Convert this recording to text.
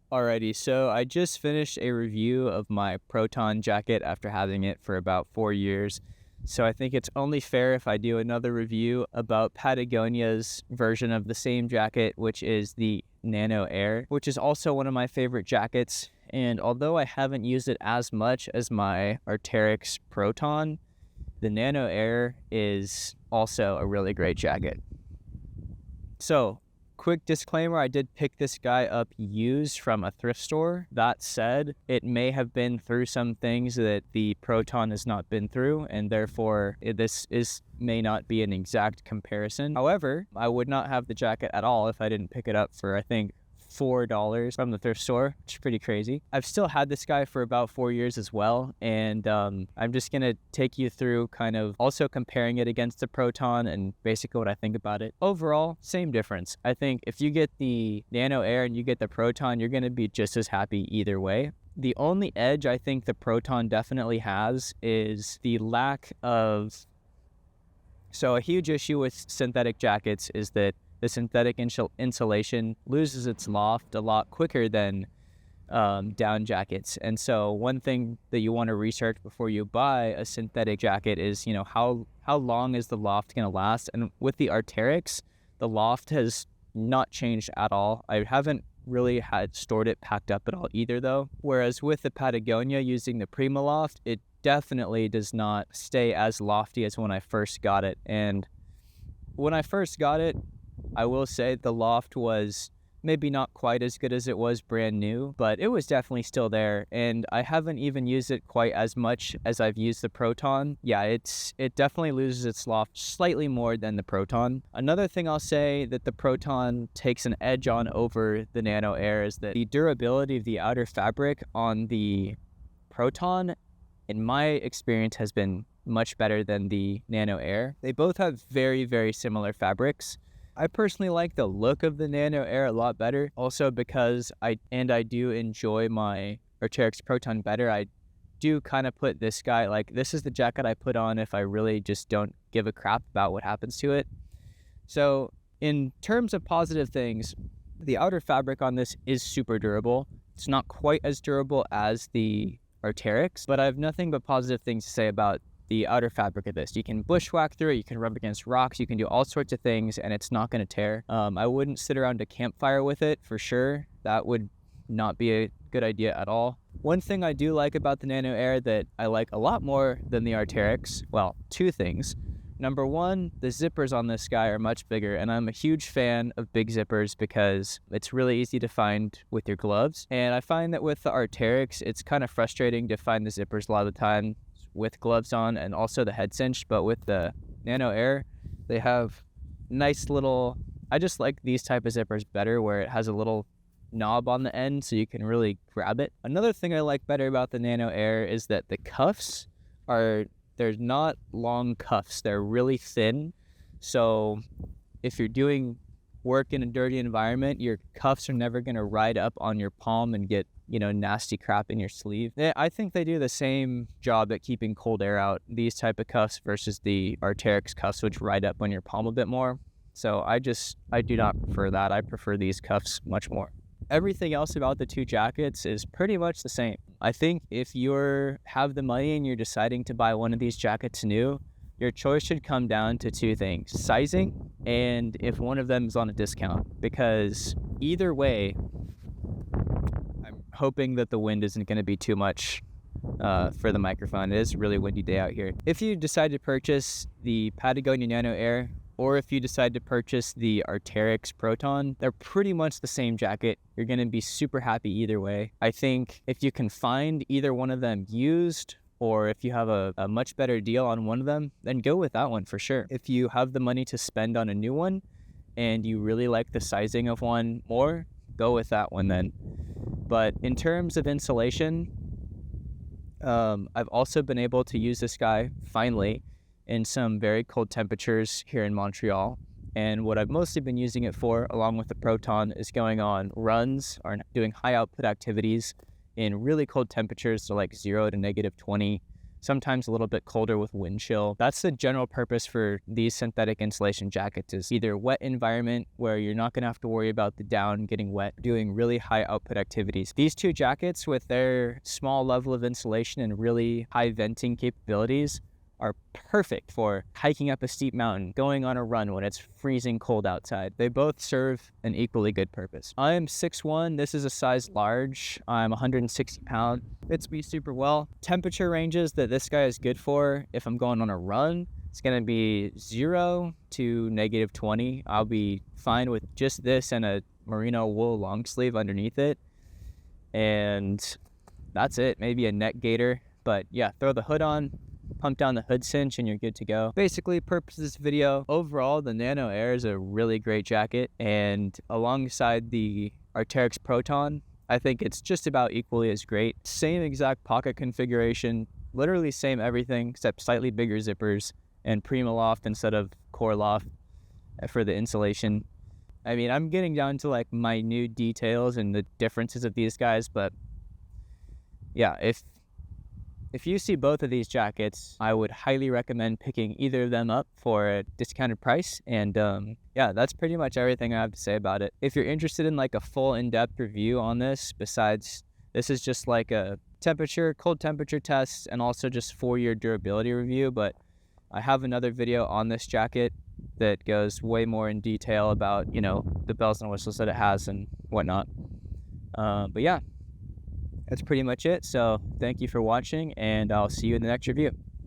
Alrighty, so I just finished a review of my Proton jacket after having it for about 4 years. So I think it's only fair if I do another review about Patagonia's version of the same jacket, which is the Nano Air, which is also one of my favorite jackets. And although I haven't used it as much as my Arc'teryx Proton, the Nano Air is also a really great jacket. So, quick disclaimer, I did pick this guy up used from a thrift store. That said, it may have been through some things that the Proton has not been through, and therefore this may not be an exact comparison. However, I would not have the jacket at all if I didn't pick it up for, I think, $4 from the thrift store, which is pretty crazy. I've still had this guy for about 4 years as well, and I'm just gonna take you through kind of also comparing it against the Proton and basically what I think about it. Overall, same difference. I think if you get the Nano Air and you get the Proton, you're gonna be just as happy either way. The only edge I think the Proton definitely has is the lack of... So a huge issue with synthetic jackets is that the synthetic insulation loses its loft a lot quicker than down jackets. And so one thing that you want to research before you buy a synthetic jacket is, how long is the loft going to last? And with the Arc'teryx, the loft has not changed at all. I haven't really had stored it packed up at all either though. Whereas with the Patagonia using the Prima Loft, it definitely does not stay as lofty as when I first got it. And when I first got it, I will say the loft was maybe not quite as good as it was brand new, but it was definitely still there, and I haven't even used it quite as much as I've used the Proton. Yeah, it definitely loses its loft slightly more than the Proton. Another thing I'll say that the Proton takes an edge on over the Nano Air is that the durability of the outer fabric on the Proton, in my experience, has been much better than the Nano Air. They both have very, very similar fabrics. I personally like the look of the Nano Air a lot better. Also because I do enjoy my Arc'teryx Proton better. I do kind of put this guy, like, this is the jacket I put on if I really just don't give a crap about what happens to it. So in terms of positive things, the outer fabric on this is super durable. It's not quite as durable as the Arc'teryx, but I have nothing but positive things to say about the outer fabric of this. You can bushwhack through it, you can rub against rocks, you can do all sorts of things, and it's not going to tear. I wouldn't sit around a campfire with it for sure. That would not be a good idea at all. One thing I do like about the Nano Air that I like a lot more than the Arc'teryx, well, two things. Number one, the zippers on this guy are much bigger, and I'm a huge fan of big zippers because it's really easy to find with your gloves. And I find that with the Arc'teryx, it's kind of frustrating to find the zippers a lot of the time with gloves on and also the head cinch, but with the Nano Air, they have nice little... I just like these type of zippers better where it has a little knob on the end so you can really grab it. Another thing I like better about the Nano Air is that the cuffs they're not long cuffs, they're really thin. So if you're doing work in a dirty environment, your cuffs are never going to ride up on your palm and get nasty crap in your sleeve. I think they do the same job at keeping cold air out, these type of cuffs versus the Arc'teryx cuffs, which ride up on your palm a bit more. So I do not prefer that. I prefer these cuffs much more. Everything else about the two jackets is pretty much the same. I think if you have the money and you're deciding to buy one of these jackets new, your choice should come down to two things: sizing and if one of them is on a discount. Because either way, hoping that the wind isn't going to be too much for the microphone. It is a really windy day out here. If you decide to purchase the Patagonia Nano Air, or if you decide to purchase the Arc'teryx Proton, they're pretty much the same jacket. You're going to be super happy either way. I think if you can find either one of them used, or if you have a much better deal on one of them, then go with that one for sure. If you have the money to spend on a new one, and you really like the sizing of one more, go with that one then. But in terms of insulation, I've also been able to use this guy, finally, in some very cold temperatures here in Montreal. And what I've mostly been using it for, along with the Proton, is going on runs or doing high output activities in really cold temperatures, so like 0 to -20, sometimes a little bit colder with wind chill. That's the general purpose for these synthetic insulation jackets, is either wet environment where you're not going to have to worry about the down getting wet, doing really high output activities. These two jackets with their small level of insulation and really high venting capabilities are perfect for hiking up a steep mountain, going on a run when it's freezing cold outside. They both serve an equally good purpose. I am 6'1", this is a size large. I'm 160 pounds. Fits me super well. Temperature ranges that this guy is good for, if I'm going on a run, it's gonna be 0 to -20. I'll be fine with just this and a merino wool long sleeve underneath it. And that's it, maybe a neck gaiter. But yeah, throw the hood on, pump down the hood cinch, and you're good to go. Basically, purpose of this video, overall, the Nano Air is a really great jacket, and alongside the Arc'teryx Proton, I think it's just about equally as great. Same exact pocket configuration, literally same everything, except slightly bigger zippers and Primaloft instead of Core Loft for the insulation. I mean, I'm getting down to like minute details and the differences of these guys, but yeah, if you see both of these jackets, I would highly recommend picking either of them up for a discounted price. And yeah, that's pretty much everything I have to say about it. If you're interested in like a full in-depth review on this, besides this is just like a cold temperature test and also just 4-year durability review, but I have another video on this jacket that goes way more in detail about, you know, the bells and whistles that it has and whatnot. But yeah, that's pretty much it. So thank you for watching, and I'll see you in the next review.